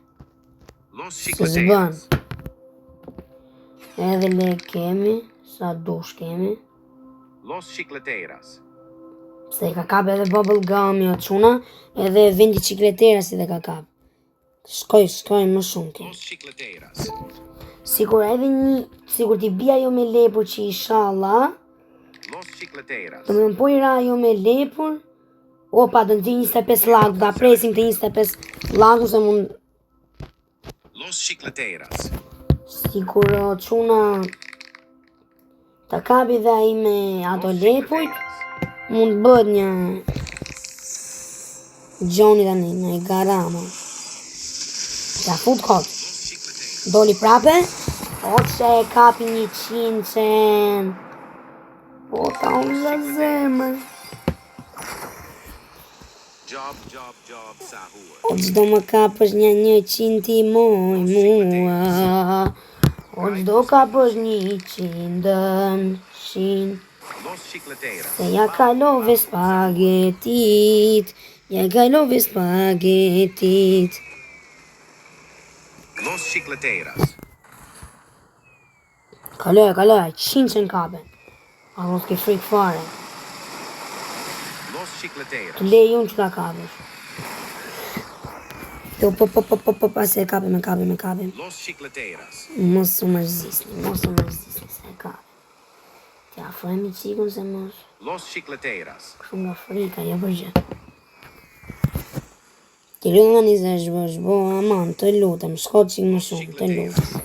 Los se zbën. chicleteiras. Edhe le kemi, sa dush kemi. Los chicleteiras. Se ka kap edhe bubble gummy o quna, edhe vendi cikletera si dhe ka kap. Shkoj më shumë ke. Los chicleteiras. Sikur edhe sikur t'i bia jo me lepur që inshallah, Los chicleteiras. të më po i ra jo me lepur, opa të ndi 25 lagu, da presim të 25 lagu se mund, Los chicleteiras. sikur quna të kapi dhe ai me ato lepujt, mund bët një gjoni tani, në i garama. Ja fut kot. Doli prape, o që e kapi 100 o ta unë dhe zemër. Job, sahur. O gjdo më kapësh një 100 ti moj mua. O gjdo kapësh 100 shin. Los chicleteiras. Se ja kalove spagetit, ja kalove spagetit. Los chicleteiras. Kaloj, 100 kape. A mos ke frik fare. Los chicleteiras. Të lej unë që ta kapësh. Jo, po, pas e kape me kape. Los chicleteiras. Mos u mërzisni, se e kape. Ti afrojmë i qikun se mos, Los chicleteiras. kështu nga frika, jo për gjë. Ti lutem nga një zhbo, aman, të lutem, shko qik më shumë, të lutem.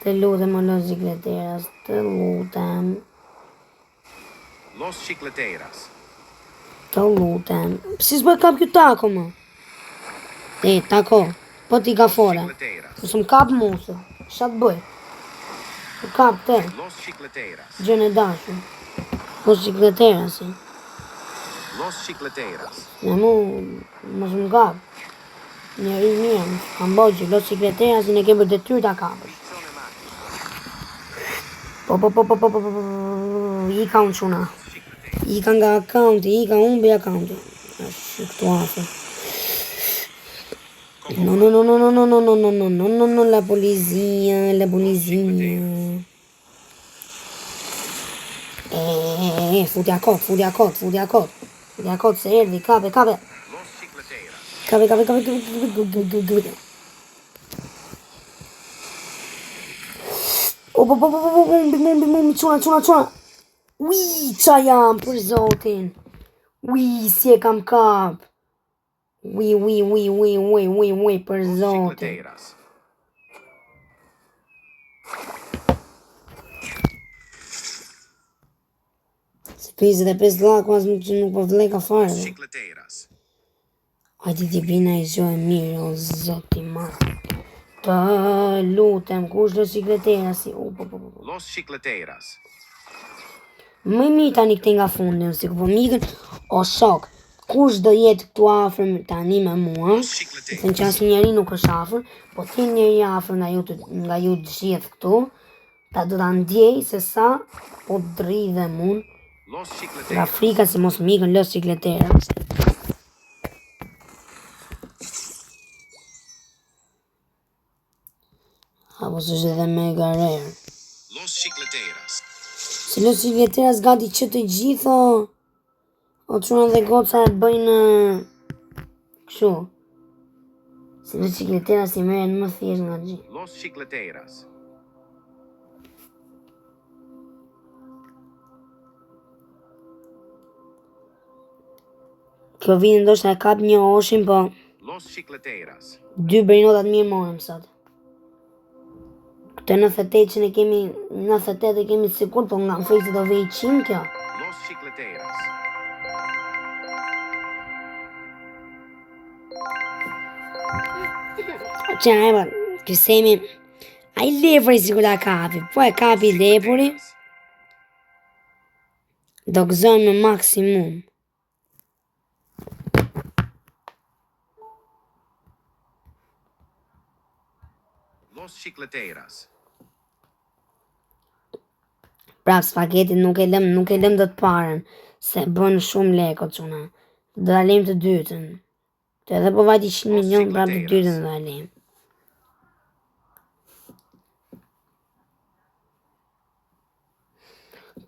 Të lutem, o los chicleteras, të lutem. Los chicleteiras. Të lutem. Si s'bë kap kjo tako, më? Tako, po ti ka fora. Chicleteiras. Nësë më kap musë, sha të bëj. Më kap te, Los chicleteiras. gjën e dashur. Po cikletera si. Los chicleteiras. Në mu, mos më kap. Njeri mirë, kam bojë, los cikletera si ne ke për detyrë ta kapësh. Po, i ka unë quna. I ka nga akaunti, i ka unë bëj akaunti. Ashtë këtu afe. No, la polizia. Futja kot, se erdi, kape. Los chicleteiras. Kape. Mumbi, quna. Ui, qa jam, për zotin. Ui, si e kam kap. Ui, për Los zotin. chicleteiras. Se 25 laku as nuk po vleka fare. Los chicleteiras. Hajde t'i bina i zjo e mirë, o zoti ma. Të lutem, kush do cikletera si... Los chicleteiras. Më mirë tani këte nga fundin, si ku po mikën, o shok, kush do jetë këtu afër tani me mua, Los në chicleteiras. që asë njeri nuk është afër, po ti njeri afër nga ju të gjithë këtu, ta do ta ndjej se sa po dridhem unë, Los nga chicleteiras. frika si mos mikën los cikletera. Apo s'është edhe me garer. Los chicleteiras. Se Se los cikleteras gati që të gjithë o çuna dhe goca e bëjnë kështu. Se los cikleteras i merren më thjesht nga gjithë. Los chicleteras. Kjo vini ndoshta e kap një oshin, po Los chicleteras. 2 brinotat mirë morëm sot. Këtë 98 që ne kemi, 98 e kemi sikur, po nga fejtë do vej 100 kjo. Los chicleteras. Që e bërë, kësemi, a i lepuri si kula kapi, po e kapi lepuri, do gëzojmë në maksimum. Los chicleteras. Prap spagetit nuk e lëm do të parën, se bën shumë leko çuna. Do ta lëm të dytën. Të edhe po vajti 100 milion, prap të dytën do ta lëm.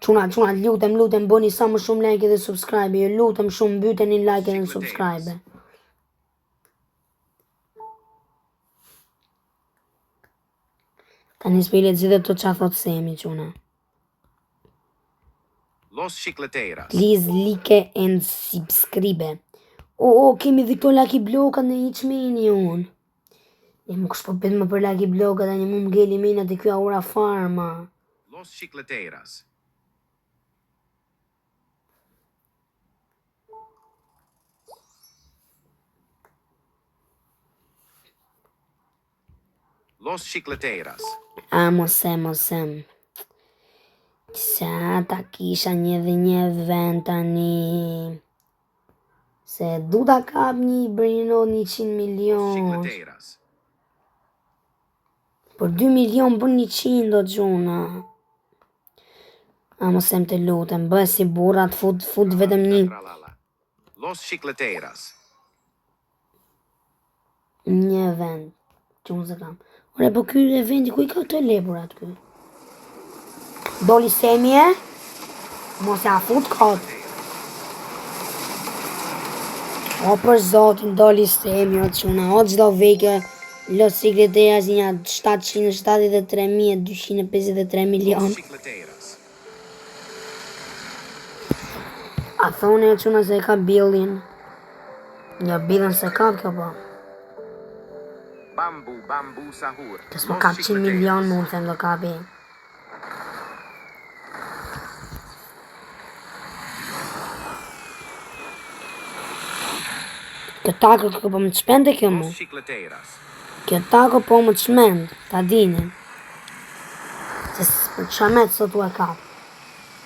Çuna, lutem, bëni sa më shumë like dhe subscribe, ju lutem shumë, mbyteni like dhe subscribe. Tani s'pile gjithë të qa thot Semi, çuna. Los chicleteras. Please like and subscribe. Kemi dhe këto lucky blokat në i qmeni unë. E më kush po bet më për lucky blokat, a një mu më geli mena të kjo aura farma. Los chicleteras. Los chicleteras. Mosem. Sa ta kisha një dhe një vend tani. Se du ta kap një brinot 100 milion. Chicleteras. Për 2 milion bën 100 do gjuna. Mosem të lutem, bëj si burrat, fut vetëm një. Tralala. Los chicleteras. Një vend. Qunë se kam. Ore, po ky e vendi ku i ka të lepurat ky? Doli Semi e? Mos e a fut kot. O për zotin, doli Semi o quna. O gjdo veke, Los Chicleteras një 773.253 milion. Los chicleteras. A thone o quna se e ka billin. Ja billin se ka kjo po. Bambu sahur. Kësë po kap 100 milion mund të më do kapi. Kjo tako kjo po më të shpende kjo mu. Los chicleteras. Kjo tako po më të shmend, ta dini. Se për qamet sot u e kap.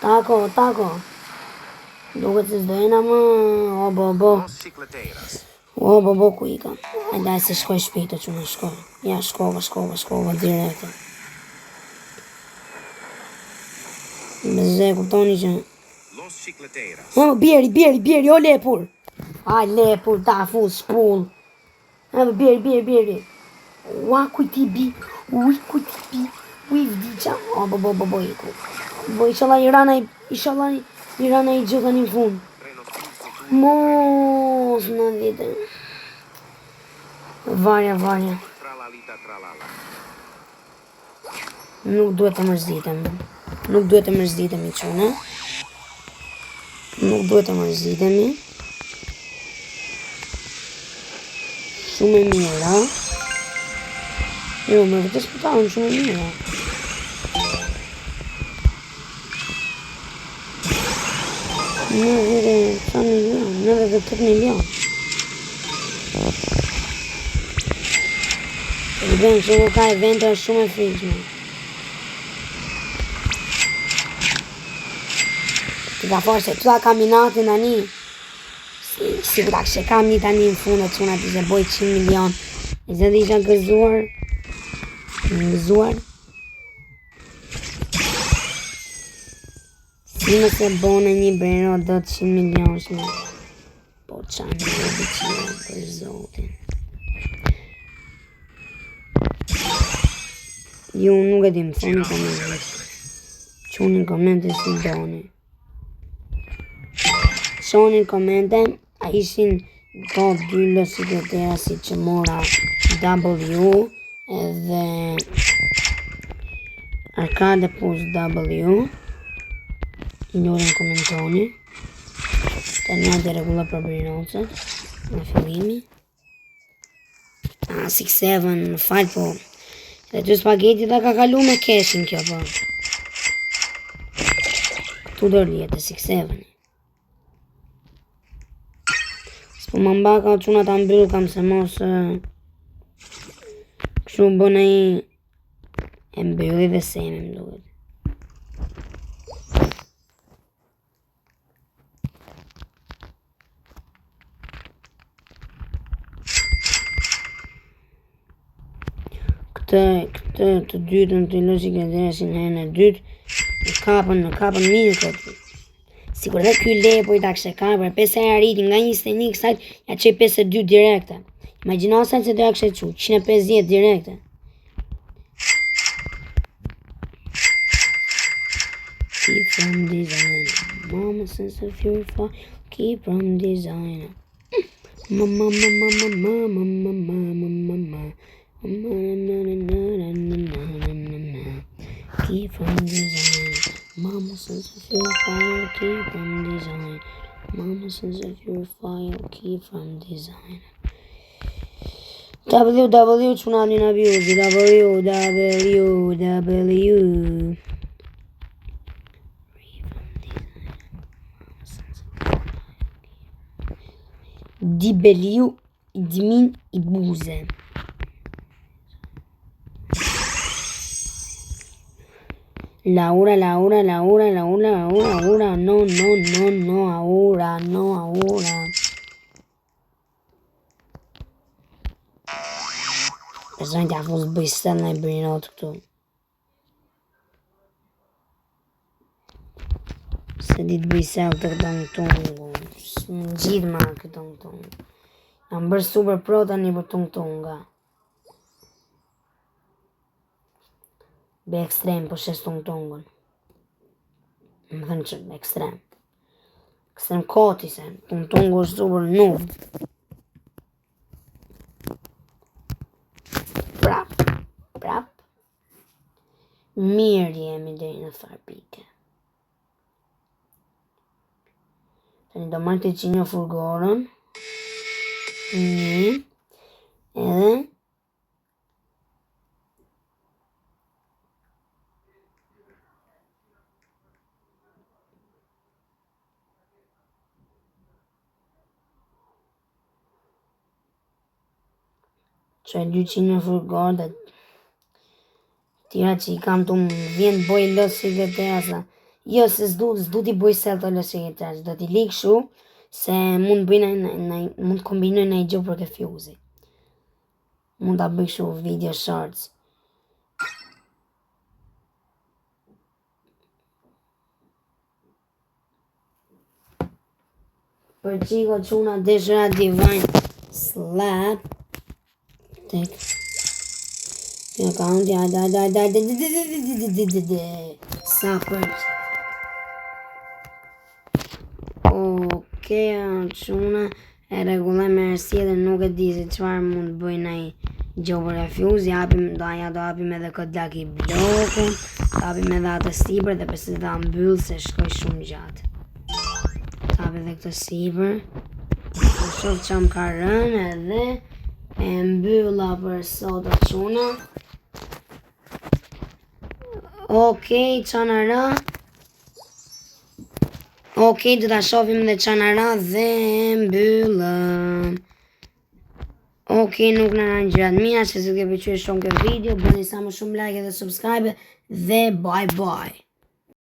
Tako. Duket se s'dojena më, bo. Los chicleteras. Bo, ku i kam. E daj se shkoj shpito që në shkoj. Ja, shkova, direkte. Mëzhe, kuptoni që... Los chicleteras. Bjeri, o lepur. Aj, lepur, ta fus, shpull. Bjeri. Ua, kuj ti bi. Ui, vdiqa. Bo, iku. Bo, ishallah i rana i gjitha një fund. Mos në vite. Varja. Tralalita tralala. Nuk duhet të mërzitemi i qune. Nuk duhet të mërzitemi. Shumë e mira. Jo, me vëtë shpëtarëm shumë e mira. Në dhe 8 milion. I ben shumë ka evente shumë e frikshme. Ti ka forë se tua kaminatin tani. Si këta kështë kam një tani në fundet që nga ti se boj 100 milion. E se dhe isha gëzuar. Si më se bone një breno do të 100 milion shme. Po qanë në dhe qënë për zotin. Ju nuk e di më thoni ka më vështë. Çuni në komente si doni. Shoni në komente, a ishin to 2 lësit e tjera si që mora W edhe Arcade Push W. Lutem komentoni. Tani hajde rregulla për Brinocët në fillimi. 6-7, më fal po. Edhe 2 spaghetti ta ka kalu me keshin kjo po. Këtu do rrihet e 6-7. S'po më mbaka o quna ta mbyll kam se mos kështu bën ai e mbylli dhe semi më duket. Këtë të dytën të lësi këndeshin herën e dytë në kapën mirë këtë. Sigur dhe ky lepo i ta kështë kapër, 5 herë arriti nga 21 kësajt, ja qej 52 direkte. Imagjino sa që do ja kështë qu, 150 direkte. Keep from design, mama sense of your fall, keep from design. Mama. Keep from design, mama sense of your fire, keep from design. Mama sense of your fire, keep from design. WW çunani na abuse, WW. Dibeliu Idmin Ibuze. Laura, no, ahora. Besoj t'ja fus bëj sell në Brinot këtu. Se di të bëj sell të këto në tungu. Në gjithë ma këto në tungu. Jam bërë super pro tani për tunga. Be ekstrem po shes tungun. Më thënë që ekstrem. Ekstrem koti se tungu është super noob. Prap. Mirë jemi deri në fabrike. Tani do marrë të që një furgorën. Një. Edhe. Që e 200 në furgorë dhe tira që I kam të më vjen boj lësik dhe të asa. Jo, se s'du t'i boj sel të lësik e të asa. Do t'i lik shu se mund të kombinoj në I gjë për ke fjuzi. Mund t'a bëj shu video shorts. Për qiko quna deshra divine slap. Tek. Kjo kaunti, sa për. Okej, quna e regulloj me rësi dhe nuk e di se qëfar mund të bëj nëj gjobër e fjuz, do apim edhe këtë laki blokun, do apim edhe atë sipër dhe përse da mbyll se shkoj shumë gjatë. Do apim edhe këtë sipër, do shof që më ka rënë edhe e mbylla për sot o quna. Okej, qana ra. Okej, do ta shofim dhe qana ra dhe mbyllëm. Okej, nuk në rënë gjërat mija, që se ke pëlqyer shumë këtë video, bëni sa më shumë like dhe subscribe dhe bye bye.